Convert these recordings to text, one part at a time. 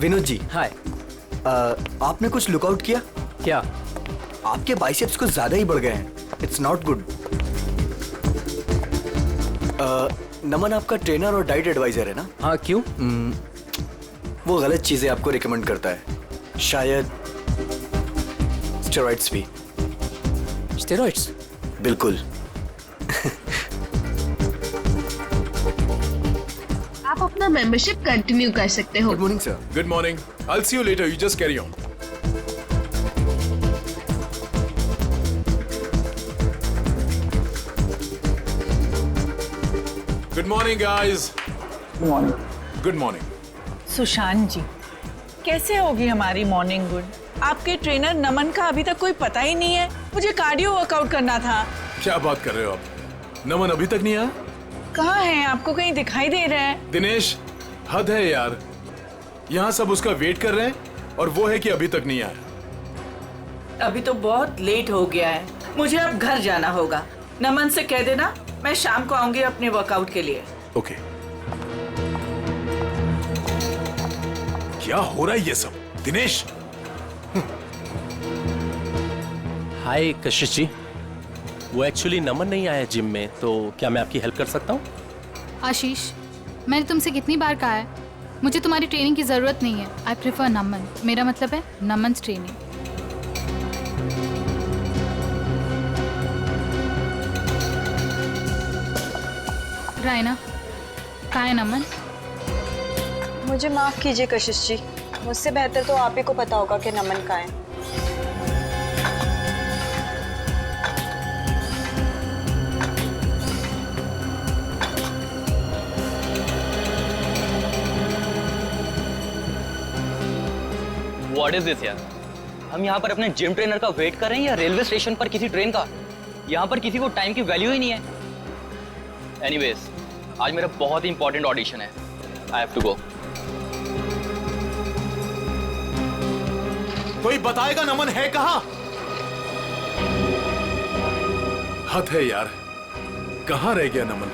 विनोद जी, हाय। आपने कुछ लुकआउट किया? क्या? आपके बाइसेप्स कुछ ज्यादा ही बढ़ गए हैं। It's not good. नमन आपका ट्रेनर और डाइट एडवाइजर है ना? हाँ, क्यों? वो गलत चीजें आपको रिकमेंड करता है, शायद स्टेरॉइड्स भी। स्टेरॉइड्स? बिल्कुल। आप अपना मेंबरशिप कंटिन्यू कर सकते हो। Good morning sir. Good morning. I'll see you later. You just carry on. Good morning, guys. Good morning. Good morning. Sushant ji, कैसे होगी हमारी मॉर्निंग गुड? आपके ट्रेनर नमन का अभी तक कोई पता ही नहीं है। मुझे कार्डियो वर्कआउट करना था। क्या बात कर रहे हो आप? नमन अभी तक नहीं आया? कहाँ है? आपको कहीं दिखाई दे रहा है? दिनेश, हद है यार। यहाँ सब उसका वेट कर रहे हैं और वो है कि अभी तक नहीं आया। अभी तो बहुत लेट हो गया है, मुझे अब घर जाना होगा। नमन से कह देना मैं शाम को आऊंगी अपने वर्कआउट के लिए। ओके। क्या हो रहा है ये सब? दिनेश, हाय कशिश जी, वो एक्चुअली नमन नहीं आया जिम में, तो क्या मैं आपकी हेल्प कर सकता हूँ? आशीष, मैंने तुमसे कितनी बार कहा है, मुझे तुम्हारी ट्रेनिंग की जरूरत नहीं है। आई प्रेफर नमन। मेरा मतलब है नमन्स ट्रेनिंग। रायना, कहाँ है नमन? मुझे माफ कीजिए कशिश जी, मुझसे बेहतर तो आप ही को पता होगा कि नमन कहाँ है। What is this यार? हम यहाँ पर अपने जिम ट्रेनर का वेट कर रहे हैं या रेलवे स्टेशन पर किसी ट्रेन का? यहाँ पर किसी को टाइम की वैल्यू ही नहीं है। Anyways, आज मेरा बहुत ही इंपॉर्टेंट ऑडिशन है। I have to go. कोई बताएगा नमन है कहाँ? हद है यार, कहाँ रह गया नमन?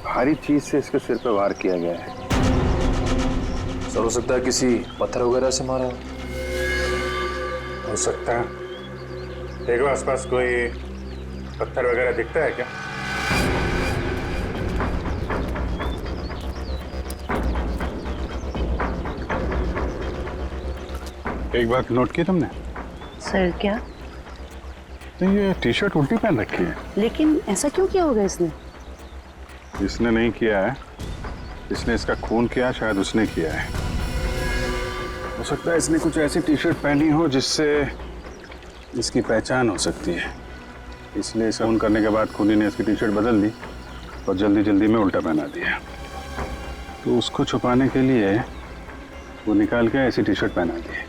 भारी चीज से इसके सिर पे वार किया गया है। सर, हो सकता है किसी पत्थर वगैरह से मारा हो सकता है। देखो आसपास कोई पत्थर वगैरह दिखता है क्या? एक बात नोट की तुमने? सर क्या? तो ये टी शर्ट उल्टी पहन रखी है। लेकिन ऐसा क्यों किया होगा इसने? इसने नहीं किया है, इसने इसका खून किया, शायद उसने किया है। हो सकता है इसने कुछ ऐसी टी शर्ट पहनी हो जिससे इसकी पहचान हो सकती है, इसलिए इसे खून करने के बाद खूनी ने इसकी टी शर्ट बदल दी और जल्दी जल्दी में उल्टा पहना दिया। तो उसको छुपाने के लिए वो निकाल के ऐसी टी शर्ट पहना दी।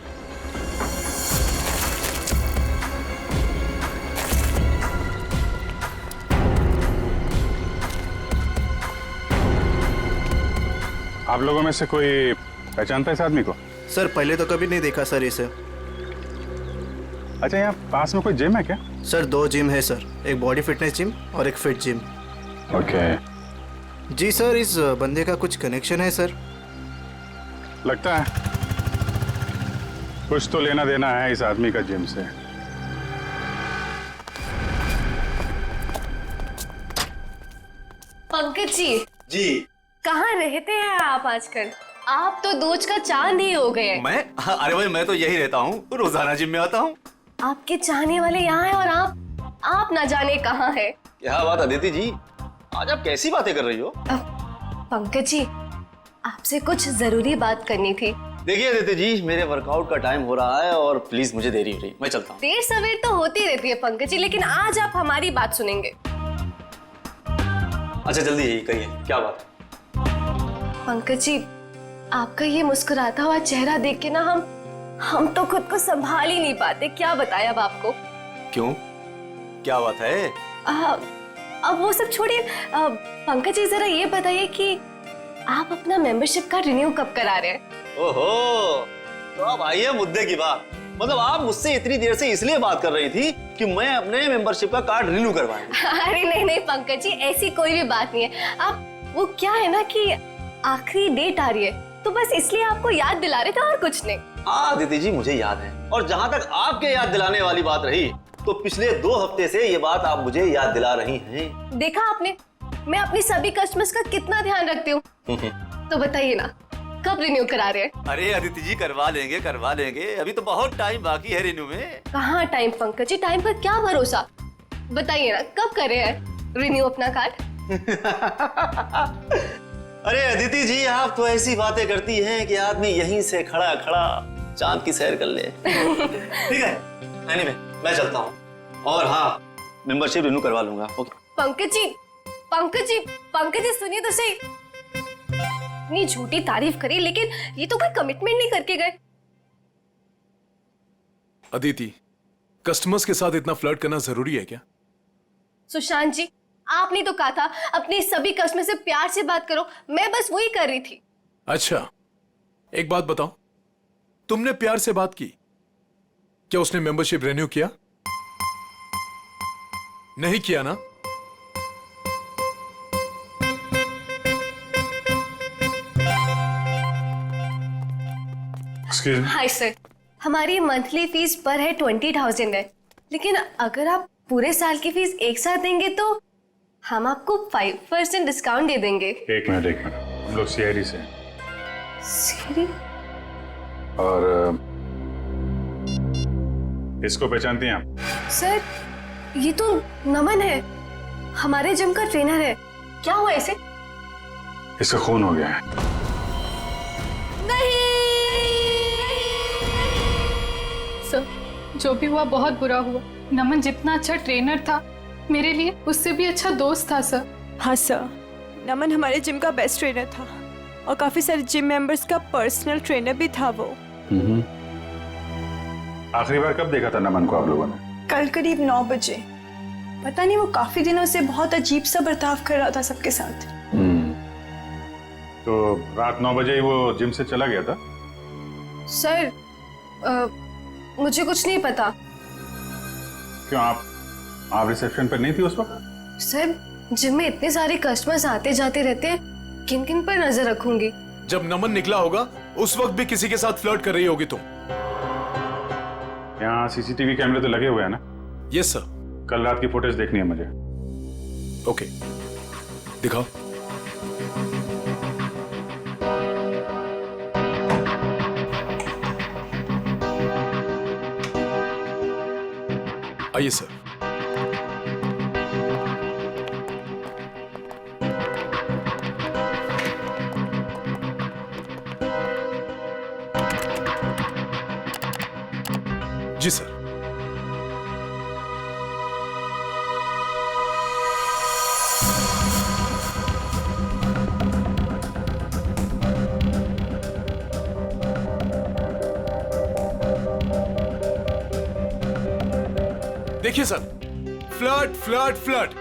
आप लोगों में से कोई पहचानता है इस आदमी को? सर पहले तो कभी नहीं देखा सर इसे। अच्छा, यहाँ पास में कोई जिम है क्या? सर 2 जिम है सर, एक बॉडी फिटनेस जिम और एक फिट जिम। ओके। जी सर, इस बंदे का कुछ कनेक्शन है सर। लगता है कुछ तो लेना देना है इस आदमी का जिम से। पंकज जी। जी। कहाँ रहते हैं आप आजकल? आप तो दूज का चांद ही हो गए। मैं? अरे भाई, मैं तो यही रहता हूँ, रोजाना जिम में आता हूँ। आपके चाहने वाले यहाँ हैं और आप ना जाने कहाँ है। क्या बात अदिति जी, आज आप कैसी बातें कर रही हो? पंकज जी, आपसे कुछ जरूरी बात करनी थी। देखिए अदिति जी, मेरे वर्कआउट का टाइम हो रहा है और प्लीज मुझे देरी हो रही, मैं चलता हूँ। देर सवेर तो होती रहती है पंकज जी, लेकिन आज आप हमारी बात सुनेंगे। अच्छा जल्दी यही कहिए, क्या बात? पंकज जी, आपका ये मुस्कुराता हुआ चेहरा देख के ना हम तो खुद को संभाल ही नहीं पाते। क्या बताएं अब आपको। क्यों, क्या बात है? अब वो सब छोड़िए, पंकज जी जरा ये बताइए कि आप अपना मेंबरशिप का रिन्यू कब करा रहे हैं? ओहो, तो अब आइए मुद्दे की बात। मतलब आप मुझसे इतनी देर से इसलिए बात कर रही थी कि मैं अपने मेंबरशिप का कार्ड रिन्यू करवाऊं। अरे नहीं नहीं पंकज जी, ऐसी कोई भी बात नहीं है। आप वो क्या है ना कि आखिरी डेट आ रही है, तो बस इसलिए आपको याद दिला रहे थे और कुछ नहीं। हाँ दीदी जी, मुझे याद है। और जहाँ तक आपके याद दिलाने वाली बात रही, तो पिछले 2 हफ्ते से ये बात आप मुझे याद दिला रही हैं। देखा आपने, मैं अपनी सभी कस्टमर्स का कितना ध्यान रखती हूँ। तो बताइए ना, कब रिन्यू करा रहे हैं? अरे अदिति जी, करवा लेंगे, अभी तो बहुत टाइम बाकी है रिन्यू में। कहाँ टाइम पंकज जी, टाइम पर क्या भरोसा। बताइए ना, कब कर रहे हैं रिन्यू अपना कार्ड? अरे अदिति जी, आप तो ऐसी बातें करती हैं कि आदमी यहीं से खड़ा खड़ा चांद की सैर कर ले। ठीक है, एनीवे मैं चलता हूँ। और हाँ, मेंबरशिप रिन्यू करवा लूंगा। ओके। पंकज जी सुनिए तो सही। इतनी झूठी तारीफ करी, लेकिन ये तो कोई कमिटमेंट नहीं करके गए। अदिति, कस्टमर्स के साथ इतना फ्लर्ट करना जरूरी है क्या? सुशांत जी, आपने तो कहा था अपने सभी कस्टमर से प्यार से बात करो, मैं बस वही कर रही थी। अच्छा, एक बात बताओ, तुमने प्यार से बात की, क्या उसने मेंबरशिप रिन्यू किया? नहीं किया ना? हाय सर, हमारी मंथली फीस पर है 20,000 है, लेकिन अगर आप पूरे साल की फीस एक साथ देंगे तो हम आपको 5% डिस्काउंट दे देंगे। एक मिनट, हम लोग सीआईडी से हैं। सीआईडी? और इसको पहचानती हैं आप? सर, ये तो नमन है, हमारे जिम का ट्रेनर है। क्या हुआ इसे? इसका खून हो गया है। सर, जो भी हुआ बहुत बुरा हुआ। नमन जितना अच्छा ट्रेनर था, मेरे लिए उससे भी अच्छा दोस्त था सर। हाँ सर, नमन हमारे जिम का बेस्ट ट्रेनर था और काफी सारे जिम मेंबर्स का पर्सनल ट्रेनर भी था वो। आखिरी बार कब देखा था नमन को आप लोगों ने? कल करीब 9 बजे। पता नहीं, वो काफी दिनों से बहुत अजीब सा बर्ताव कर रहा था सबके साथ। तो रात 9 बजे ही वो जिम से चला गया था? सर, मुझे कुछ नहीं पता। क्यों, आप रिसेप्शन पर नहीं थी उस वक्त? सर, जिम में इतने सारे कस्टमर्स आते जाते रहते हैं, किन किन पर नजर रखूंगी? जब नमन निकला होगा उस वक्त भी किसी के साथ फ्लर्ट कर रही होगी तुम। यहाँ सीसीटीवी कैमरे तो लगे हुए हैं ना? Yes sir. कल रात की फुटेज देखनी है मुझे। ओके, दिखाओ। आइए सर। जी सर। देखिए sir, flirt flirt flirt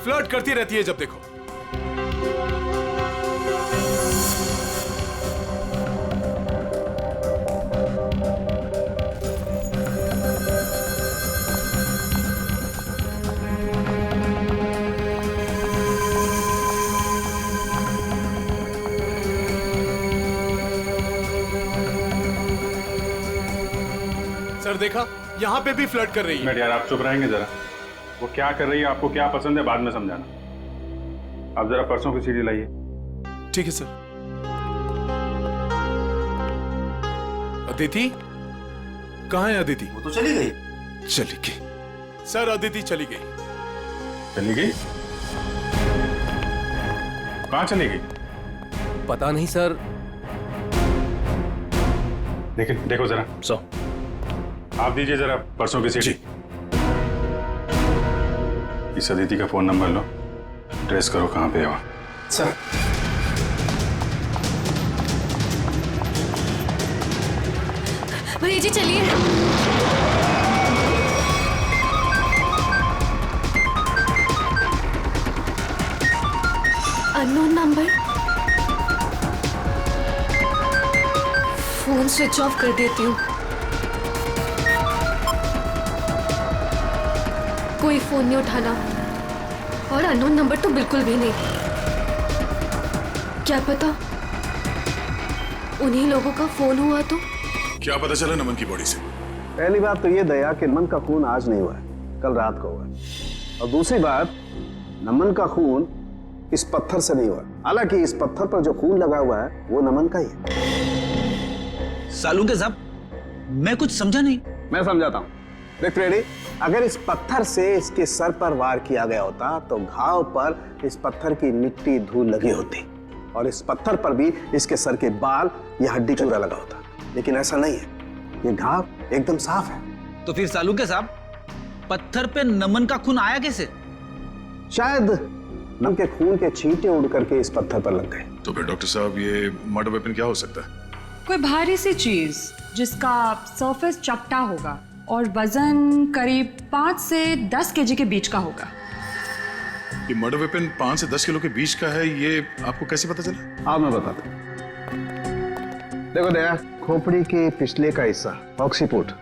flirt करती रहती है जब देखो। सर देखा, यहाँ पे भी फ्लर्ट कर रही है। यार आप चुप रहेंगे जरा? वो क्या कर रही है, आपको क्या पसंद है, बाद में समझाना। आप जरा परसों की सीढ़ी लाइए। ठीक है सर। अदिति कहाँ है? अदिति? वो तो चली गई। चली गई सर, अदिति चली गई। चली गई? कहाँ चली गई? पता नहीं सर। लेकिन देखो जरा। आप दीजिए जरा परसों की सीढ़ी। इस अदिति का फोन नंबर लो, ट्रेस करो कहाँ पे है वो। सर, भैया जी चलिए। Unknown number. Phone switch off कर देती हूँ। कोई फोन नहीं उठाना और अननोन नंबर तो बिल्कुल भी नहीं। क्या पता उन्हीं लोगों का फोन हुआ तो। क्या पता चला नमन की बॉडी से? पहली बात तो ये दया कि नमन का खून आज नहीं हुआ है, कल रात को हुआ है। और दूसरी बात, नमन का खून इस पत्थर से नहीं हुआ। हालांकि इस पत्थर पर जो खून लगा हुआ है वो नमन का ही है। सालूके साहब, मैं कुछ समझा नहीं। मैं समझाता हूँ। देख फ्रेडी, अगर इस पत्थर से इसके सर पर वार किया गया होता तो घाव पर इस पत्थर की मिट्टी धूल लगी होती और इस पत्थर पर भी इसके सर के बाल या हड्डी चूरा लगा होता। लेकिन ऐसा नहीं है, ये घाव एकदम साफ है। तो फिर सालूके साहब, पत्थर पे नमन का खून आया कैसे? शायद नमन के खून के छींटे उड़ करके इस पत्थर पर लग गए। तो फिर डॉक्टर साहब, ये मर्डर वेपन क्या हो सकता है? कोई भारी सी चीज जिसका सरफेस चपटा होगा और वजन करीब 5 से 10 केजी के बीच का होगा। ये मर्डर वेपन 5 से 10 किलो के बीच का है, ये आपको कैसे पता चला? हाँ, मैं बताता हूँ। देखो दया, खोपड़ी के पिछले का हिस्सा ऑक्सीपुट,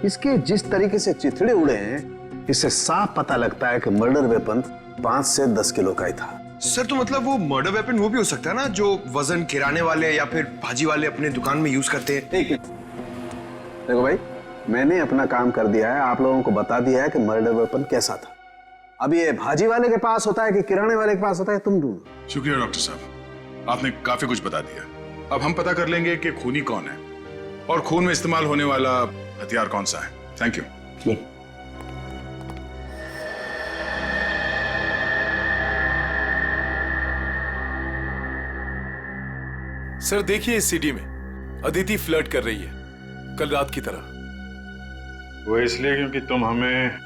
इसके जिस तरीके से चिथड़े उड़े हैं, इससे साफ पता लगता है कि मर्डर वेपन 5 से 10 किलो का ही था। सर, तो मतलब वो मर्डर वेपन वो भी हो सकता है ना, जो वजन किराने वाले या फिर भाजी वाले अपने दुकान में यूज करते हैं। ठीक है, देखो भाई, मैंने अपना काम कर दिया है, आप लोगों को बता दिया है कि मर्डर वेपन कैसा था। अब ये भाजी वाले के पास होता है कि किराने वाले के पास होता है, तुम ढूंढो। शुक्रिया डॉक्टर साहब, आपने काफी कुछ बता दिया। अब हम पता कर लेंगे कि खूनी कौन है और खून में इस्तेमाल होने वाला हथियार कौन सा है। Thank you. सर देखिए, इस सीडी में अदिति फ्लर्ट कर रही है, कल रात की तरह। वो इसलिए क्योंकि तुम हमें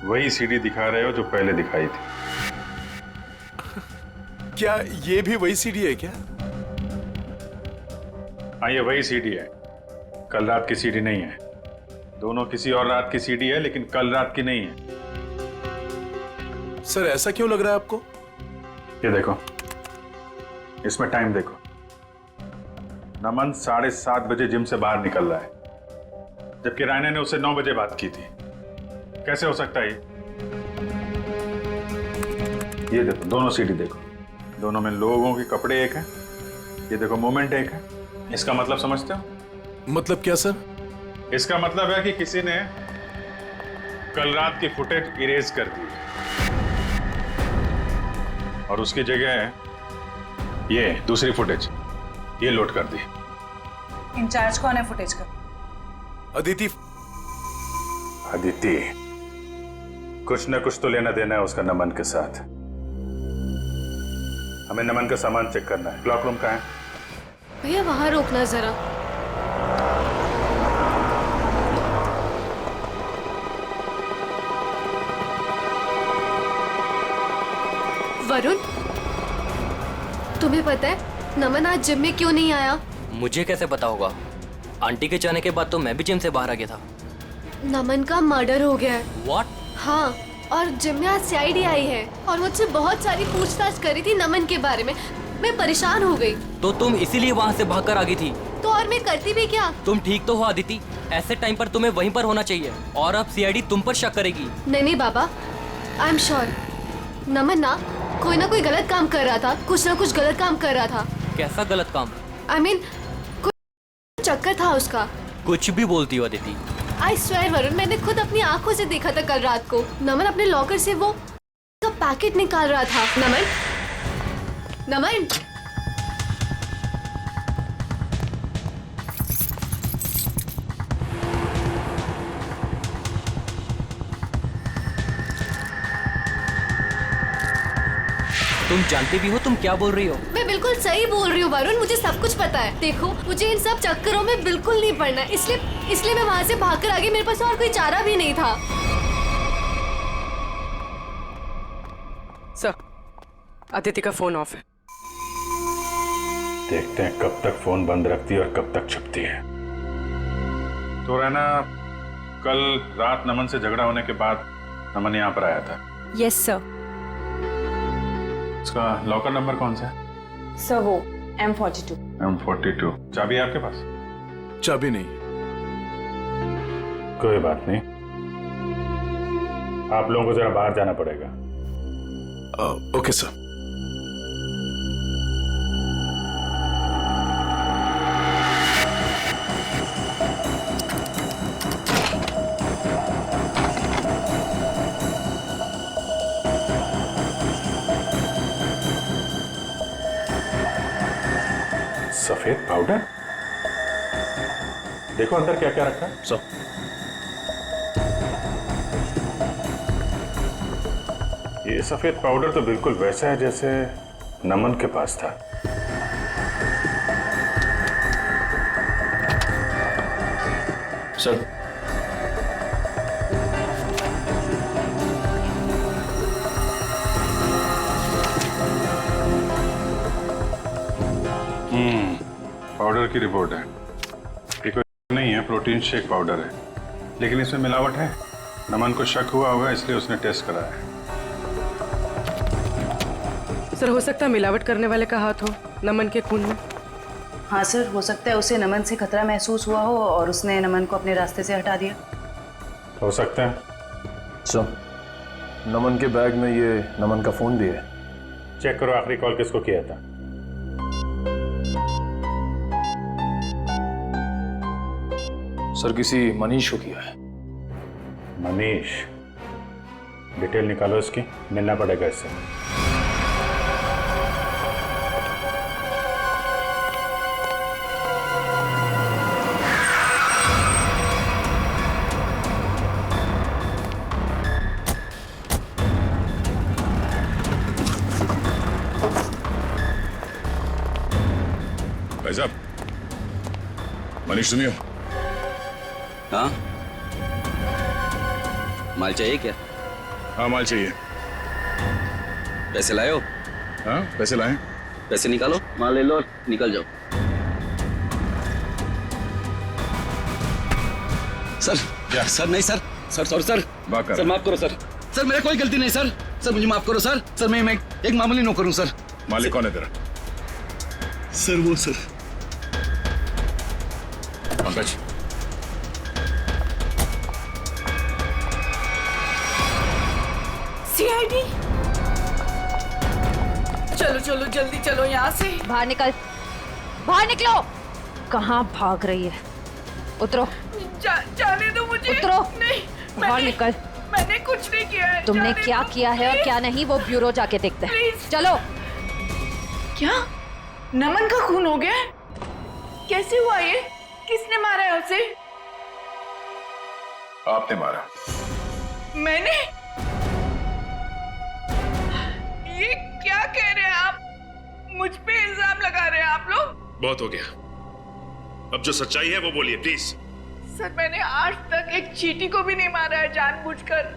वही सीडी दिखा रहे हो जो पहले दिखाई थी। क्या ये भी वही सीडी है क्या? हाँ, ये वही सीडी है, कल रात की सीडी नहीं है। दोनों किसी और रात की सीडी है, लेकिन कल रात की नहीं है। सर ऐसा क्यों लग रहा है आपको? ये देखो, इसमें टाइम देखो। नमन 7:30 बजे जिम से बाहर निकल रहा है, जबकि रायना ने उससे 9 बजे बात की थी। कैसे हो सकता है ये देखो, दोनों सीडी देखो, दोनों में लोगों के कपड़े एक हैं। ये देखो, मूवमेंट एक है। इसका मतलब समझते हो? मतलब क्या सर? इसका मतलब है कि किसी ने कल रात की फुटेज इरेज कर दी और उसकी जगह ये दूसरी फुटेज ये लोड कर दी। इंचार्ज कौन है फुटेज का? अदिति। अदिति, कुछ न कुछ तो लेना देना है उसका नमन के साथ। हमें नमन का सामान चेक करना है। क्लॉक रूम कहाँ है? भैया वहां रोकना जरा। वरुण, तुम्हें पता है नमन आज जिम में क्यों नहीं आया? मुझे कैसे पता होगा? आंटी के जाने के बाद तो मैं भी जिम से बाहर आ गया था। नमन का मर्डर हो गया है। What? हाँ, और जिम में आज सीआईडी आई है और मुझसे बहुत सारी पूछताछ करी थी नमन के बारे में। मैं परेशान हो गई। तो तुम इसीलिए वहाँ से भागकर आ गई थी? तो और मैं करती भी क्या? तुम ठीक तो हो अदिति? ऐसे टाइम पर तुम्हें वहीं पर होना चाहिए और अब सीआईडी तुम पर शक करेगी। नहीं बाबा, आई एम श्योर नमन ना कोई गलत काम कर रहा था, कुछ ना कुछ गलत काम कर रहा था। कैसा गलत काम? आई मीन कोई चक्कर था उसका। कुछ भी बोलती हो अदिति। आई स्वेयर वरुण, मैंने खुद अपनी आंखों से देखा था कल रात को। नमन अपने लॉकर से वो का पैकेट निकाल रहा था। नमन, नमन, तुम जानती भी हो तुम क्या बोल रही हो? मैं बिल्कुल सही बोल रही हूँ वरुण, मुझे सब कुछ पता है। देखो, मुझे इन सब चक्करों में बिल्कुल नहीं पड़ना, इसलिए मैं वहाँ से भागकर आ गई। मेरे पास और कोई चारा भी नहीं था। सर, अदिति का फोन ऑफ है। देखते हैं कब तक फोन बंद रखती है और कब तक छुपती है। तो रहना, कल रात नमन से झगड़ा होने के बाद नमन यहाँ पर आया था। Yes sir. उसका लॉकर नंबर कौन सा है? सर वो M42। M42। चाबी है आपके पास? चाबी नहीं। कोई बात नहीं, आप लोगों को जरा बाहर जाना पड़ेगा। Okay sir. सफेद पाउडर, देखो अंदर क्या क्या रखा है। सर ये सफेद पाउडर तो बिल्कुल वैसा है जैसे नमन के पास था। सर पाउडर की रिपोर्ट है। ये कोई नहीं है, प्रोटीन शेक पाउडर है, लेकिन इसमें मिलावट है। नमन को शक हुआ होगा इसलिए उसने टेस्ट कराया है। सर हो सकता है मिलावट करने वाले का हाथ हो नमन के खून में। हाँ सर, हो सकता है उसे नमन से खतरा महसूस हुआ हो और उसने नमन को अपने रास्ते से हटा दिया। हो सकता है। सर नमन के बैग में ये नमन का फोन भी है। चेक करो आखिरी कॉल किसको किया था। सर किसी मनीष को किया है। मनीष? डिटेल निकालो इसकी, मिलना पड़ेगा इससे। भाई साहब, मनीष सुनियो। हाँ, माल चाहिए क्या? हाँ माल चाहिए। पैसे लाए हो? हाँ पैसे लाए। पैसे निकालो, माल ले लो और निकल जाओ। सर क्या? सर नहीं sir, sir sorry sir, sir माफ करो सर, सर मेरा कोई गलती नहीं सर, सर मुझे माफ करो सर, सर मैं एक मामूली नौकर हूँ सर। मालिक कौन है तेरा? सर वो सर पंकज। सीआईडी, चलो चलो जल्दी चलो यहाँ से। बाहर निकल, बाहर निकलो। कहाँ भाग रही है? उतरो। जाने दो मुझे। उतरो। नहीं, बाहर निकल। मैंने कुछ नहीं किया है। तुमने क्या किया है और क्या नहीं वो ब्यूरो जाके देखते हैं। चलो। क्या नमन का खून हो गया? कैसे हुआ ये? किसने मारा है उसे? आपने मारा। मैंने? ये क्या कह रहे हैं आप? मुझ पे इल्जाम लगा रहे हैं आप लोग? बहुत हो गया, अब जो सच्चाई है वो बोलिए प्लीज। सर मैंने आज तक एक चींटी को भी नहीं मारा है जानबूझकर।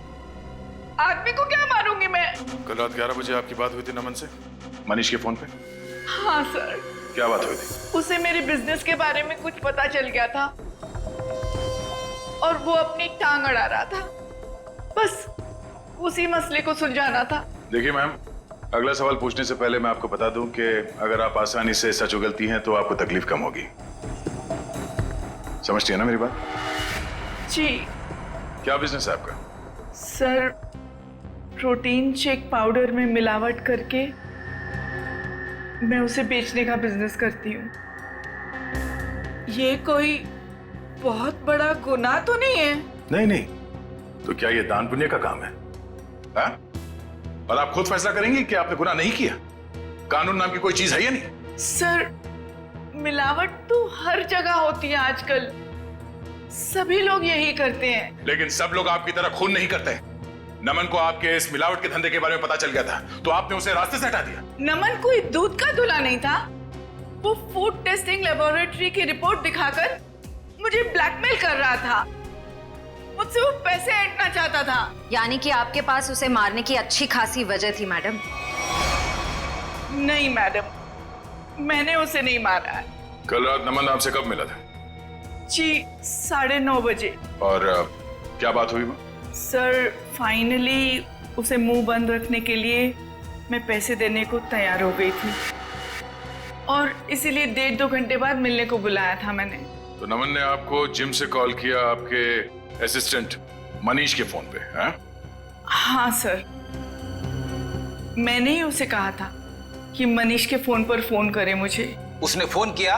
आदमी को क्या मारूंगी मैं? कल रात 11 बजे आपकी बात हुई थी नमन से मनीष के फोन पे? हाँ सर। क्या बात हुई थी? उसे मेरे बिजनेस के बारे में कुछ पता चल गया था और वो अपनी टांग अड़ा रहा था, बस उसी मसले को सुलझाना था। देखिए मैम, अगला सवाल पूछने से पहले मैं आपको बता दूं कि अगर आप आसानी से सच उगलती हैं तो आपको तकलीफ कम होगी। समझती है ना मेरी बात? जी। क्या बिजनेस है आपका? सर प्रोटीन शेक पाउडर में मिलावट करके मैं उसे बेचने का बिजनेस करती हूँ। ये कोई बहुत बड़ा गुनाह तो नहीं है? नहीं नहीं, तो क्या ये दान पुण्य का काम है? हा? और आप खुद फैसला करेंगे कि आपने गुनाह नहीं किया? कानून नाम की कोई चीज है या नहीं? सर मिलावट तो हर जगह होती है आजकल, सभी लोग यही करते हैं। लेकिन सब लोग आपकी तरह खून नहीं करते। नमन को आपके इस मिलावट के धंधे के बारे में पता चल गया था तो आपने उसे रास्ते से हटा दिया। नमन कोई दूध का दूल्हा नहीं था। वो फूड टेस्टिंग लेबोरेटरी की रिपोर्ट दिखाकर मुझे ब्लैकमेल कर रहा था। मुझसे वो पैसे ऐंठना चाहता था। यानी कि आपके पास उसे मारने की अच्छी खासी वजह थी मैडम? नहीं मैडम, मैंने उसे नहीं मारा है। कल रात नमन आपसे कब मिला था? जी 9:30 बजे। और क्या बात हुई वो? सर फाइनली उसे मुंह बंद रखने के लिए मैं पैसे देने को तैयार हो गई थी और इसीलिए 1.5-2 घंटे बाद मिलने को बुलाया था मैंने। तो नमन ने आपको जिम से कॉल किया आपके असिस्टेंट मनीष के फोन पे? हाँ हाँ सर, मैंने ही उसे कहा था कि मनीष के फोन पर फोन करे मुझे। उसने फोन किया,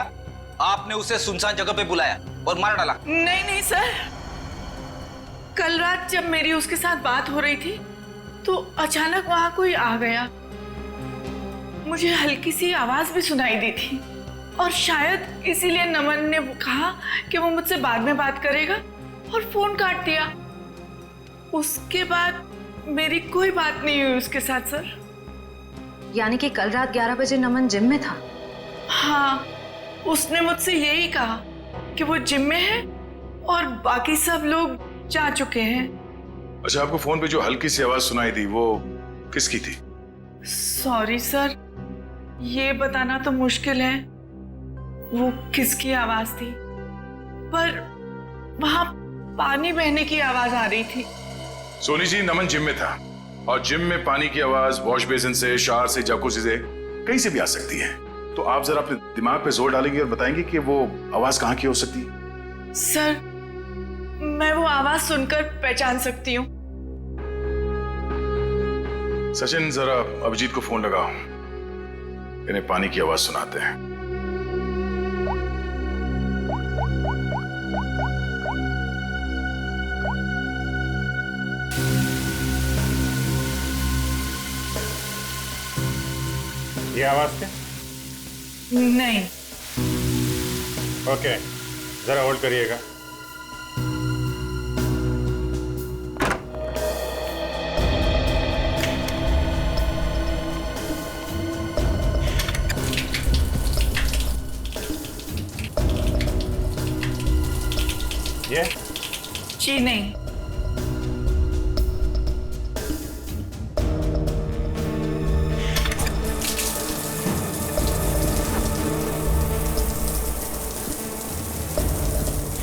आपने उसे सुनसान जगह पे बुलाया और मार डाला। नहीं नहीं सर, कल रात जब मेरी उसके साथ बात हो रही थी तो अचानक वहां कोई आ गया। मुझे हल्की सी आवाज भी सुनाई दी थी और शायद इसीलिए नमन ने कहा कि वो मुझसे बाद में बात करेगा और फोन काट दिया। उसके बाद मेरी कोई बात नहीं हुई उसके साथ सर। यानी कि कल रात 11 बजे नमन जिम में था? हाँ, उसने मुझसे यही कहा कि वो जिम में है और बाकी सब लोग जा चुके हैं। अच्छा, आपको फोन पे जो हल्की सी आवाज सुनाई दी वो किसकी थी? सॉरी सर, ये बताना तो मुश्किल है वो किसकी आवाज थी, पर वहां पानी बहने की आवाज आ रही थी। सोनी जी, नमन जिम में था और जिम में पानी की आवाज वॉश बेसिन से, शावर से, जकूज़ी से, कहीं से भी आ सकती है। तो आप जरा अपने दिमाग पे जोर डालेंगे और बताएंगे कि वो आवाज कहाँ की हो सकती है? सर, मैं वो आवाज सुनकर पहचान सकती हूँ। सचिन, जरा अभिजीत को फोन लगाओ, इन्हें पानी की आवाज सुनाते हैं। ये आवाज क्या? नहीं। ओके, जरा होल्ड करिएगा। ये? जी नहीं।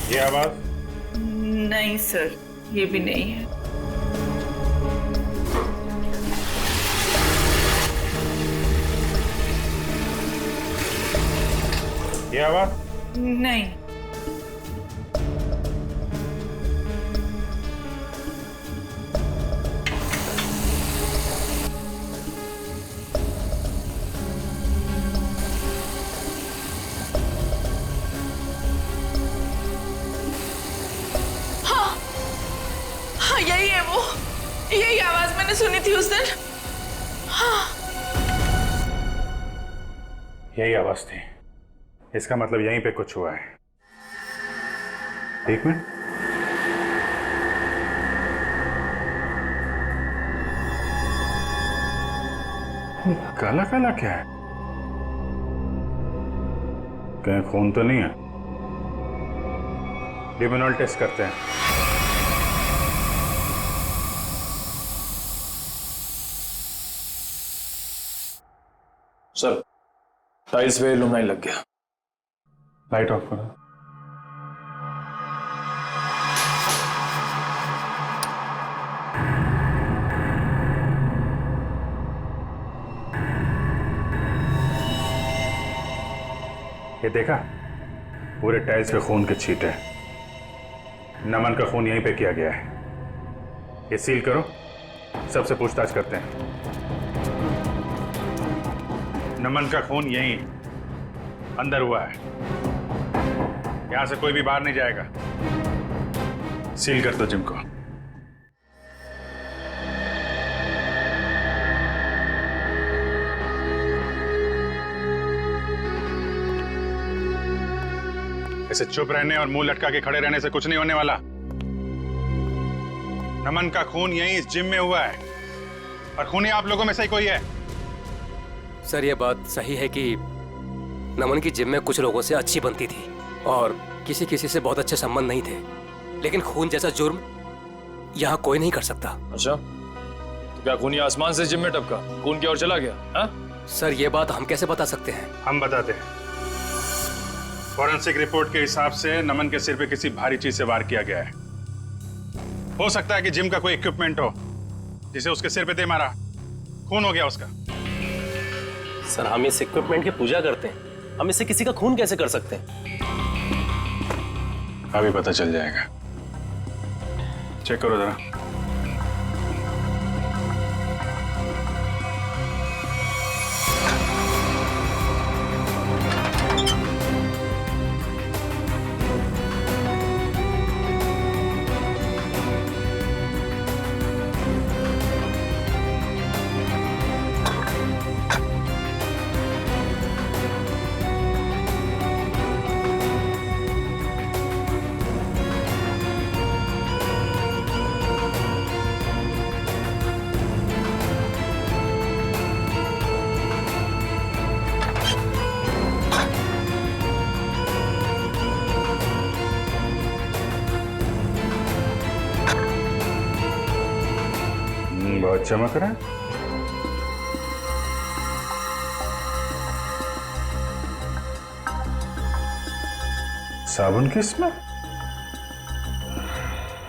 ये आवाज? नहीं सर, ये भी नहीं है। ये आवाज? नहीं। यही है वो, यही आवाज मैंने सुनी थी उस दिन। हाँ। यही आवाज थी, इसका मतलब यहीं पे कुछ हुआ है। एक मिनट, काला काला क्या है? कहीं खून तो नहीं है? लिमिनॉल टेस्ट करते हैं। सर, टाइल्स पे लुमिनाइन लग गया। लाइट ऑफ करो। ये देखा, पूरे टाइल्स पे खून के छींटे हैं। नमन का खून यहीं पे किया गया है। ये सील करो, सबसे पूछताछ करते हैं। नमन का खून यहीं अंदर हुआ है, यहां से कोई भी बाहर नहीं जाएगा। सील कर दो जिम को। ऐसे चुप रहने और मुंह लटका के खड़े रहने से कुछ नहीं होने वाला। नमन का खून यहीं इस जिम में हुआ है और खूनी आप लोगों में से ही कोई है। सर, ये बात सही है कि नमन की जिम में कुछ लोगों से अच्छी बनती थी और किसी किसी से बहुत अच्छे संबंध नहीं थे, लेकिन खून जैसा जुर्म यहाँ कोई नहीं कर सकता। अच्छा, तो क्या खूनी आसमान से जिम में टपका, खून की ओर चला गया? हा? सर, ये बात हम कैसे बता सकते हैं? हम बताते हैं। फॉरेंसिक रिपोर्ट के हिसाब से नमन के सिर पे किसी भारी चीज से वार किया गया है। हो सकता है कि जिम का कोई इक्विपमेंट हो जिसे उसके सिर पे दे मारा, खून हो गया उसका। सर, हम इस इक्विपमेंट की पूजा करते हैं, हम इससे किसी का खून कैसे कर सकते हैं? अभी पता चल जाएगा। चेक करो जरा। चमक रहा है। साबुन की स्मेल।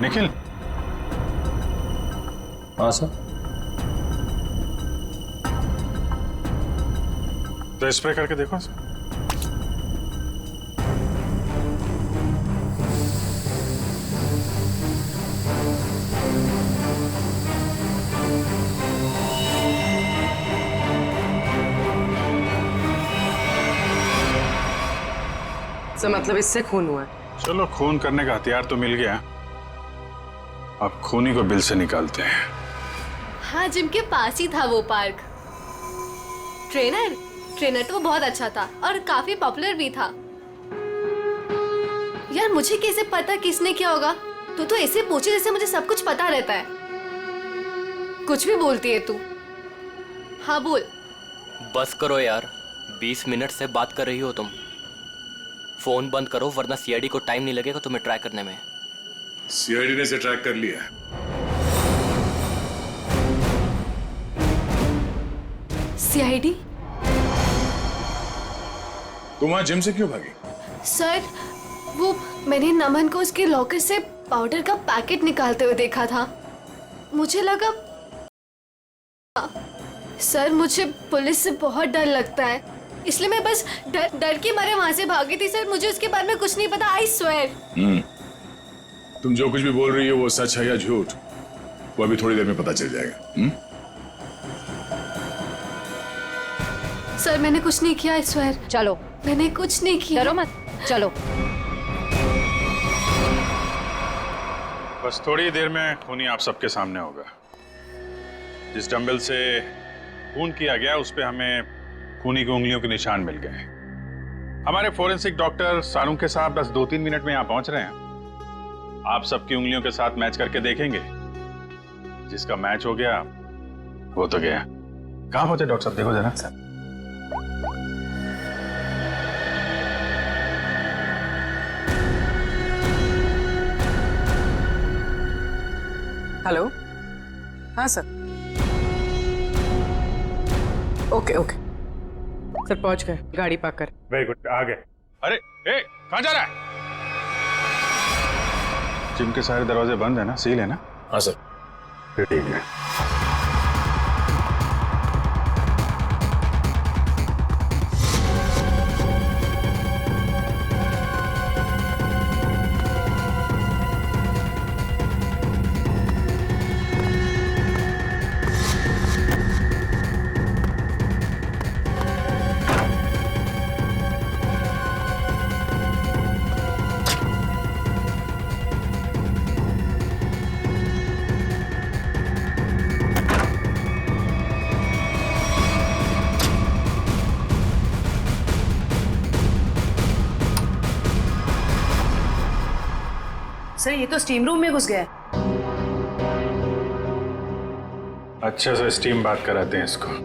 निखिल। हाँ सर। तो स्प्रे करके देखो सर। सर मतलब इससे खून हुआ है। चलो खून करने का हथियार तो मिल गया, अब खूनी को बिल से निकालते हैं। हाँ, जिम के पास ही था वो पार्क। ट्रेनर तो बहुत अच्छा था और काफी पॉपुलर भी था। यार मुझे कैसे पता किसने क्या होगा? तू तो ऐसे पूछे जैसे मुझे सब कुछ पता रहता है। कुछ भी बोलती है तू। हाँ बोल। बस करो यार, 20 मिनट से बात कर रही हो तुम। फोन बंद करो वरना सीआईडी को टाइम नहीं लगेगा तुम्हें ट्रैक करने में। सीआईडी ने इसे ट्रैक कर लिया है। सीआईडी? तुम वहां जिम से क्यों भागी? सर वो मैंने नमन को उसके लॉकर से पाउडर का पैकेट निकालते हुए देखा था। मुझे लगा सर मुझे पुलिस से बहुत डर लगता है, इसलिए मैं बस डर के मारे वहां से भागी थी। सर मुझे उसके बारे में कुछ नहीं पता, आई स्वेयर। तुम जो कुछ भी बोल रही हो वो सच है या झूठ, वो अभी थोड़ी देर में पता चल जाएगा। सर मैंने कुछ नहीं किया, आई स्वेयर। चलो, मैंने कुछ नहीं किया। डरो मत, चलो। बस थोड़ी देर में खूनी आप सबके सामने होगा। जिस डंबल से खून किया गया उस पे हमें खूनी की उंगलियों के निशान मिल गए। हमारे फोरेंसिक डॉक्टर सारूंग के साहब बस 2-3 मिनट में यहाँ पहुंच रहे हैं। आप सबकी उंगलियों के साथ मैच करके देखेंगे, जिसका मैच हो गया वो तो गया। कहाँ पहुंचे डॉक्टर साहब, देखो जरा। Sir hello. हाँ सर। ओके सर पहुंच गए, गाड़ी पार्क कर। वेरी गुड, आ गए। अरे ए, कहाँ जा रहा है? जिम के सारे दरवाजे बंद है ना, सील है ना? हाँ सर। फिर ठीक है। सर ये तो स्टीम रूम में घुस गया। अच्छा से स्टीम बात कराते हैं इसको।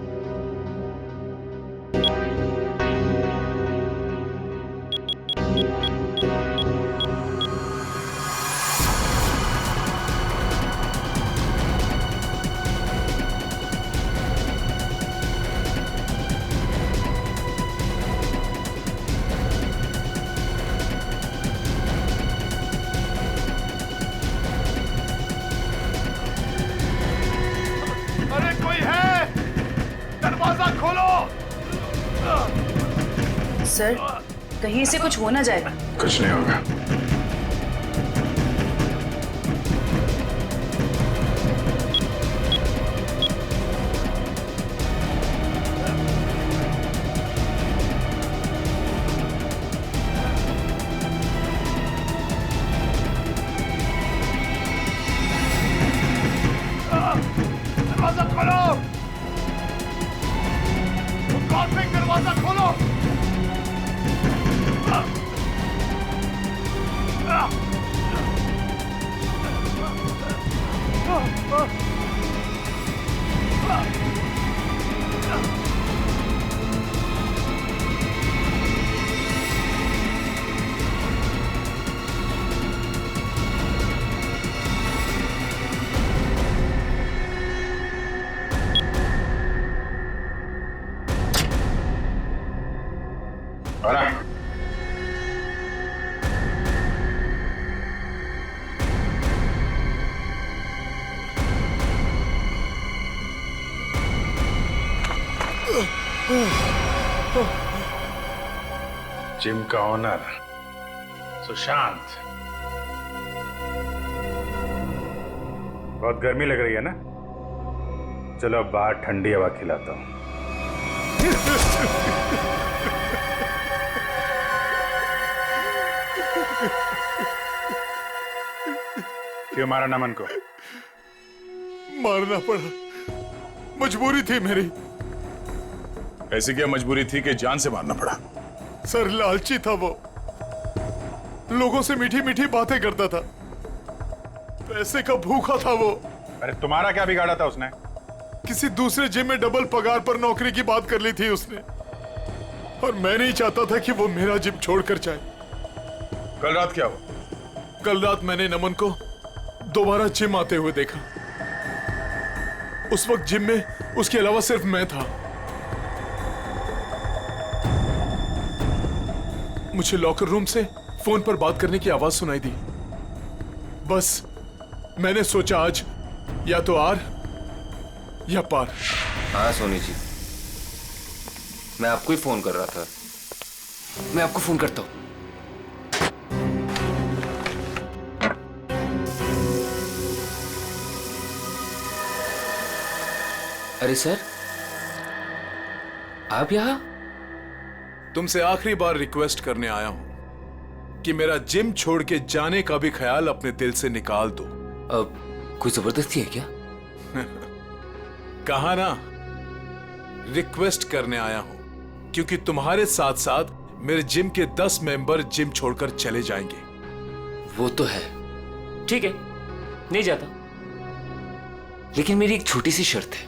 सर कहीं से कुछ हो ना जाए। कुछ नहीं होगा। दरवाजा खोलो, दरवाजा खोलो। जिम का ओनर सुशांत। बहुत गर्मी लग रही है ना? चलो अब बाहर ठंडी हवा खिलाता हूं। क्यों मारा नमन को? मारना पड़ा, मजबूरी थी मेरी। ऐसी क्या मजबूरी थी कि जान से मारना पड़ा? सर लालची था वो, लोगों से मीठी मीठी बातें करता था, पैसे का भूखा था वो। अरे तुम्हारा क्या बिगाड़ा था उसने? किसी दूसरे जिम में डबल पगार पर नौकरी की बात कर ली थी उसने, और मैं नहीं चाहता था कि वो मेरा जिम छोड़कर जाए। कल रात क्या हुआ? कल रात मैंने नमन को दोबारा जिम आते हुए देखा। उस वक्त जिम में उसके अलावा सिर्फ मैं था। मुझे लॉकर रूम से फोन पर बात करने की आवाज सुनाई दी। बस मैंने सोचा आज या तो आर या पार। हाँ सोनी जी, मैं आपको ही फोन कर रहा था। मैं आपको फोन करता हूं। अरे सर, आप यहां? तुमसे आखिरी बार रिक्वेस्ट करने आया हूं कि मेरा जिम छोड़ के जाने का भी ख्याल अपने दिल से निकाल दो। अब कोई जबरदस्ती है क्या? कहा ना, रिक्वेस्ट करने आया हूं क्योंकि तुम्हारे साथ साथ मेरे जिम के 10 मेंबर जिम छोड़कर चले जाएंगे। वो तो है, ठीक है, नहीं जाता, लेकिन मेरी एक छोटी सी शर्त है।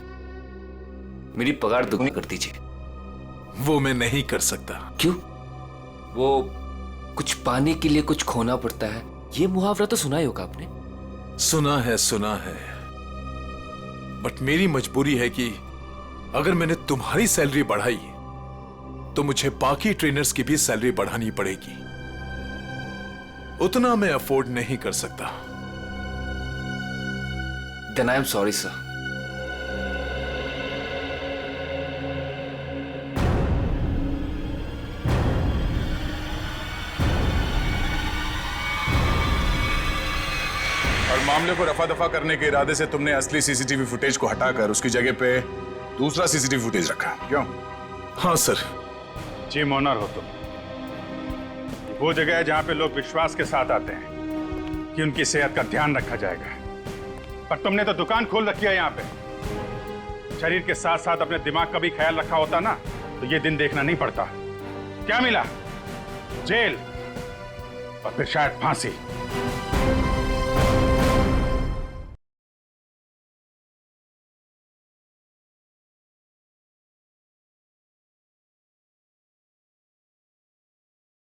मेरी पगार दुगनी कर दीजिए। वो मैं नहीं कर सकता। क्यों? वो कुछ पाने के लिए कुछ खोना पड़ता है, ये मुहावरा तो सुना ही होगा आपने। सुना है, बट मेरी मजबूरी है कि अगर मैंने तुम्हारी सैलरी बढ़ाई तो मुझे बाकी ट्रेनर्स की भी सैलरी बढ़ानी पड़ेगी। उतना मैं अफोर्ड नहीं कर सकता। Then I am sorry, sir. और मामले को रफा दफा करने के इरादे से तुमने असली सीसीटीवी फुटेज को हटाकर उसकी जगह पे दूसरा सीसीटीवी फुटेज रखा, क्यों? हाँ सर। जिम ओनर हो तुम। वो जगह है जहां पे लोग विश्वास के साथ आते हैं कि उनकी सेहत का ध्यान रखा जाएगा, पर तुमने तो दुकान खोल रखी है यहाँ पे। शरीर के साथ साथ अपने दिमाग का भी ख्याल रखा होता ना, तो ये दिन देखना नहीं पड़ता। क्या मिला? जेल और फिर शायद फांसी।